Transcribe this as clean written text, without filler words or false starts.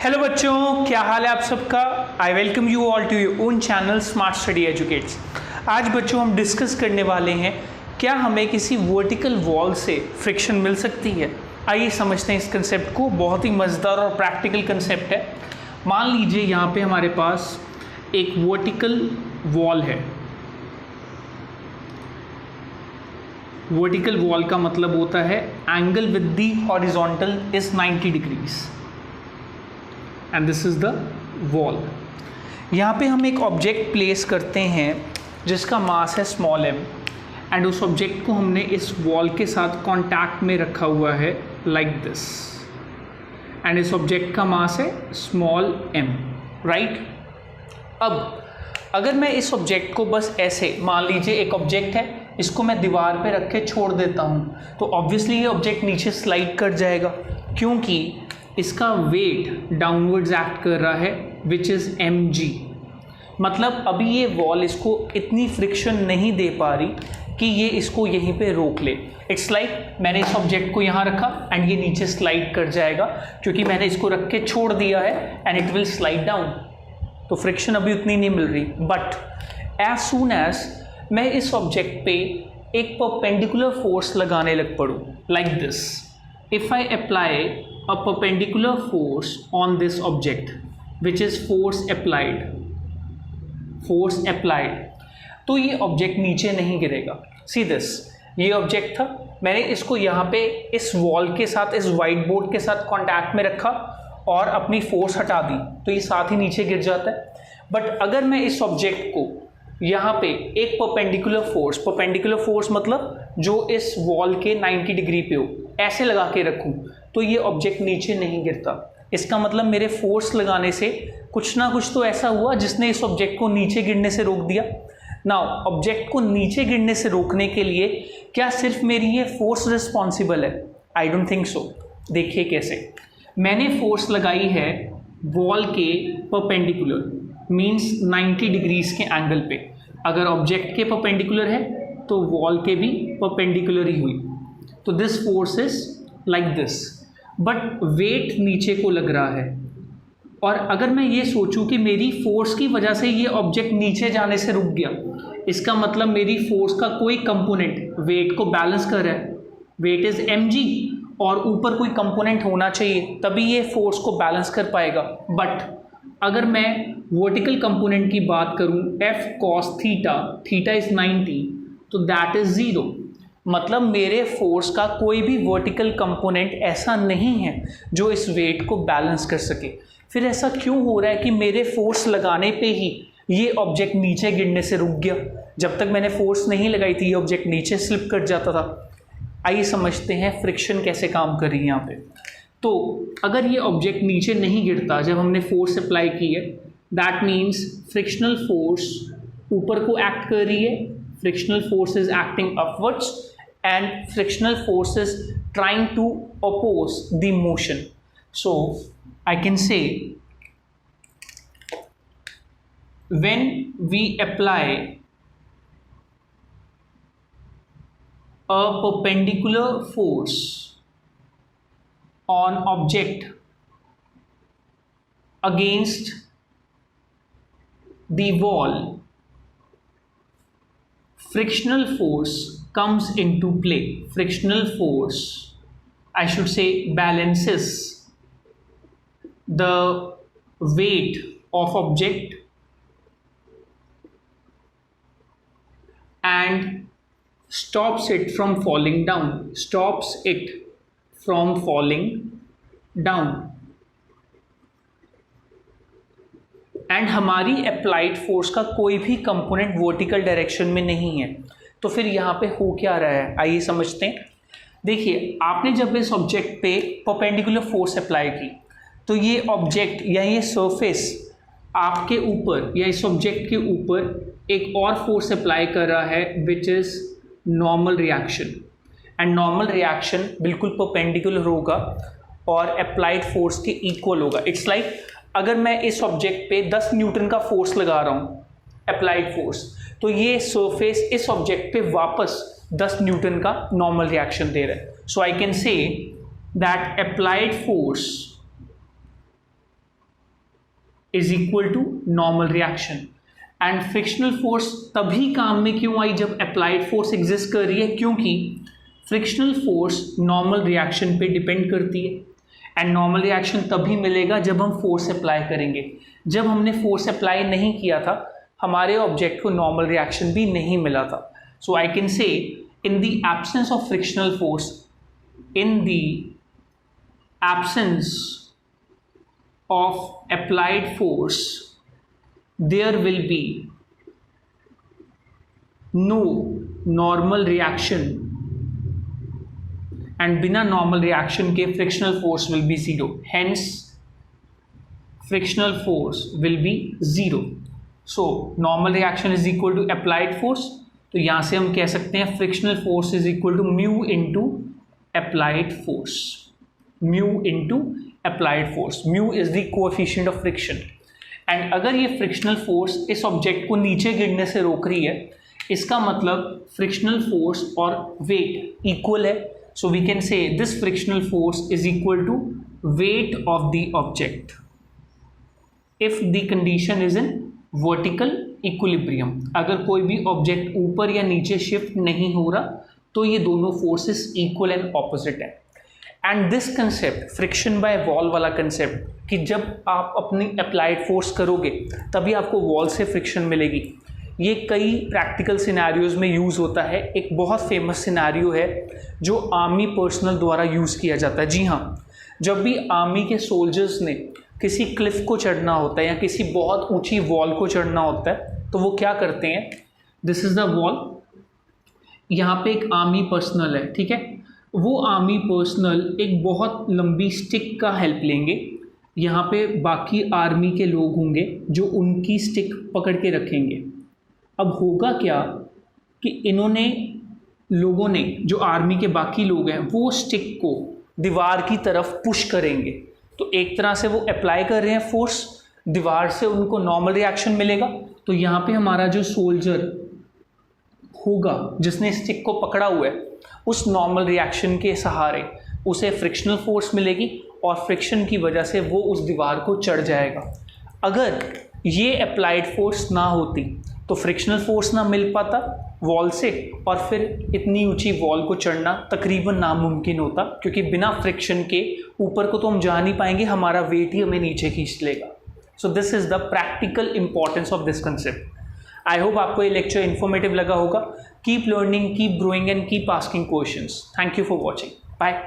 Hello बच्चों, क्या हाल है आप सबका। I welcome you all to your own channel smart study educates. आज बच्चों हम डिस्कस करने वाले हैं क्या हमें किसी वर्टिकल वॉल से फ्रिक्शन मिल सकती है। आइए समझते हैं इस कंसेप्ट को। बहुत ही मज़ेदार और प्रैक्टिकल कंसेप्ट है। मान लीजिए यहाँ पे हमारे पास एक वर्टिकल वॉल है। वर्टिकल वॉल का मतलब होता है angle with the horizontal is 90 degrees and this is the wall. यहाँ पे हम एक ऑब्जेक्ट प्लेस करते हैं जिसका मास है स्मॉल m एंड उस ऑब्जेक्ट को हमने इस वॉल के साथ कांटेक्ट में रखा हुआ है लाइक दिस एंड इस ऑब्जेक्ट का मास है स्मॉल m, राइट। अब अगर मैं इस ऑब्जेक्ट को बस ऐसे, मान लीजिए एक ऑब्जेक्ट है, इसको मैं दीवार पे रख के छोड़ देता हूँ तो ऑब्वियसली ये ऑब्जेक्ट नीचे स्लाइड कर जाएगा क्योंकि इसका वेट डाउनवर्ड्स एक्ट कर रहा है विच इज़ mg। मतलब अभी ये वॉल इसको इतनी फ्रिक्शन नहीं दे पा रही कि ये इसको यहीं पे रोक ले। इट्स लाइक मैंने इस ऑब्जेक्ट को यहाँ रखा एंड ये नीचे स्लाइड कर जाएगा क्योंकि मैंने इसको रख के छोड़ दिया है and it will slide down. तो फ्रिक्शन अभी उतनी नहीं मिल रही। बट एज सून एज मैं इस ऑब्जेक्ट पे एक परपेंडिकुलर फोर्स लगाने लग पड़ूँ like this, if I apply a perpendicular force on this object which is force applied, तो ये ऑब्जेक्ट नीचे नहीं गिरेगा। सी दिस, ये ऑब्जेक्ट था, मैंने इसको यहाँ पे इस वॉल के साथ, इस वाइट बोर्ड के साथ कांटेक्ट में रखा और अपनी फोर्स हटा दी तो ये साथ ही नीचे गिर जाता है। बट अगर मैं इस ऑब्जेक्ट को यहाँ पे एक परपेंडिकुलर फोर्स मतलब जो इस वॉल के 90 डिग्री पे हो, ऐसे लगा के रखूँ तो ये ऑब्जेक्ट नीचे नहीं गिरता। इसका मतलब मेरे फोर्स लगाने से कुछ ना कुछ तो ऐसा हुआ जिसने इस ऑब्जेक्ट को नीचे गिरने से रोक दिया। नाउ ऑब्जेक्ट को नीचे गिरने से रोकने के लिए क्या सिर्फ मेरी ये फोर्स रिस्पॉन्सिबल है? I don't think so. देखिए कैसे मैंने फोर्स लगाई है वॉल के परपेंडिकुलर, मीन्स 90 डिग्रीज के एंगल पे। अगर ऑब्जेक्ट के परपेंडिकुलर है तो वॉल के भी परपेंडिकुलर ही हुई। तो this force is like this, but weight नीचे को लग रहा है। और अगर मैं ये सोचूं कि मेरी फोर्स की वजह से ये ऑब्जेक्ट नीचे जाने से रुक गया, इसका मतलब मेरी फोर्स का कोई कंपोनेंट वेट को बैलेंस कर रहा है। वेट इज mg और ऊपर कोई कंपोनेंट होना चाहिए तभी ये फोर्स को बैलेंस कर पाएगा। बट अगर मैं वर्टिकल कंपोनेंट की बात करूं f cos थीटा इज 90, तो दैट इज 0। मतलब मेरे फोर्स का कोई भी वर्टिकल कंपोनेंट ऐसा नहीं है जो इस वेट को बैलेंस कर सके। फिर ऐसा क्यों हो रहा है कि मेरे फोर्स लगाने पे ही ये ऑब्जेक्ट नीचे गिरने से रुक गया? जब तक मैंने फोर्स नहीं लगाई थी ये ऑब्जेक्ट नीचे स्लिप कर जाता था। आइए समझते हैं फ्रिक्शन कैसे काम कर रही है यहाँ पे। तो अगर ये ऑब्जेक्ट नीचे नहीं गिरता जब हमने फोर्स अप्लाई की है, दैट मीन्स फ्रिक्शनल फोर्स ऊपर को एक्ट कर रही है। Frictional force is acting upwards and frictional forces trying to oppose the motion. So I can say when we apply a perpendicular force on object against the wall, frictional force comes into play. Frictional force, I should say, balances the weight of object and stops it from falling down, and हमारी applied force का कोई भी component vertical direction में नहीं है। तो फिर यहाँ पे हो क्या रहा है, आइए समझते हैं। देखिए आपने जब इस ऑब्जेक्ट पे परपेंडिकुलर फोर्स अप्लाई की तो ये ऑब्जेक्ट या ये सरफेस आपके ऊपर या इस ऑब्जेक्ट के ऊपर एक और फोर्स अप्लाई कर रहा है which is normal reaction. And normal reaction बिल्कुल परपेंडिकुलर होगा और अप्लाइड फोर्स के इक्वल होगा। इट्स लाइक अगर मैं इस ऑब्जेक्ट पे 10 न्यूटन का फोर्स लगा रहा हूँ अप्लाइड फोर्स, तो ये सरफेस इस ऑब्जेक्ट पे वापस 10 न्यूटन का नॉर्मल रिएक्शन दे रहा है। So I can say that applied force is equal to normal reaction. And frictional force तभी काम में क्यों आई जब अप्लाइड फोर्स एग्जिस्ट कर रही है, क्योंकि फ्रिक्शनल फोर्स नॉर्मल रिएक्शन पे डिपेंड करती है। एंड नॉर्मल रिएक्शन तभी मिलेगा जब हम फोर्स अप्लाई करेंगे। जब हमने फोर्स अप्लाई नहीं किया था हमारे ऑब्जेक्ट को नॉर्मल रिएक्शन भी नहीं मिला था। सो आई कैन से in the absence of frictional force, in the absence of applied force, there will be no normal reaction, and बिना normal reaction के frictional force will be zero, hence frictional force will be zero. So normal reaction is equal to applied force, तो यहाँ से हम कह सकते हैं frictional force is equal to mu into applied force. Mu into applied force. Mu is the coefficient of friction. And अगर ये frictional force इस ऑब्जेक्ट को नीचे गिरने से रोक रही है, इसका मतलब फ्रिक्शनल फोर्स और वेट इक्वल है। So we can say this frictional force is equal to weight of the object if the condition is in vertical equilibrium. अगर कोई भी ऑब्जेक्ट ऊपर या नीचे शिफ्ट नहीं हो रहा तो ये दोनों फोर्सेस इक्वल एंड ऑपोजिट है। And this concept friction by wall वाला कंसेप्ट कि जब आप अपनी अप्लाइड फोर्स करोगे तभी आपको वॉल से फ्रिक्शन मिलेगी, ये कई प्रैक्टिकल सिनेरियोज में यूज़ होता है। एक बहुत फेमस सिनेरियो है जो आर्मी पर्सनल द्वारा यूज़ किया जाता है। जी हाँ, जब भी आर्मी के सोल्जर्स ने किसी क्लिफ को चढ़ना होता है या किसी बहुत ऊंची वॉल को चढ़ना होता है तो वो क्या करते हैं, दिस इज़ द वॉल, यहाँ पे एक आर्मी पर्सनल है, ठीक है, वो आर्मी पर्सनल एक बहुत लंबी स्टिक का हेल्प लेंगे। यहाँ पे बाकी आर्मी के लोग होंगे जो उनकी स्टिक पकड़ के रखेंगे। अब होगा क्या कि इन्होंने लोगों ने, जो आर्मी के बाकी लोग हैं, वो स्टिक को दीवार की तरफ पुश करेंगे। तो एक तरह से वो अप्लाई कर रहे हैं फोर्स, दीवार से उनको नॉर्मल रिएक्शन मिलेगा। तो यहाँ पे हमारा जो सोल्जर होगा जिसने स्टिक को पकड़ा हुआ है, उस नॉर्मल रिएक्शन के सहारे उसे फ्रिक्शनल फोर्स मिलेगी और फ्रिक्शन की वजह से वो उस दीवार को चढ़ जाएगा। अगर ये अप्लाइड फोर्स ना होती तो फ्रिक्शनल फोर्स ना मिल पाता वॉल से और फिर इतनी ऊंची वॉल को चढ़ना तकरीबन नामुमकिन होता, क्योंकि बिना फ्रिक्शन के ऊपर को तो हम जा नहीं पाएंगे, हमारा वेट ही हमें नीचे खींच लेगा। So this is the practical importance of this concept. I hope आपको ये लेक्चर इन्फॉर्मेटिव लगा होगा। Keep learning, keep growing and keep asking questions. Thank you for watching. Bye.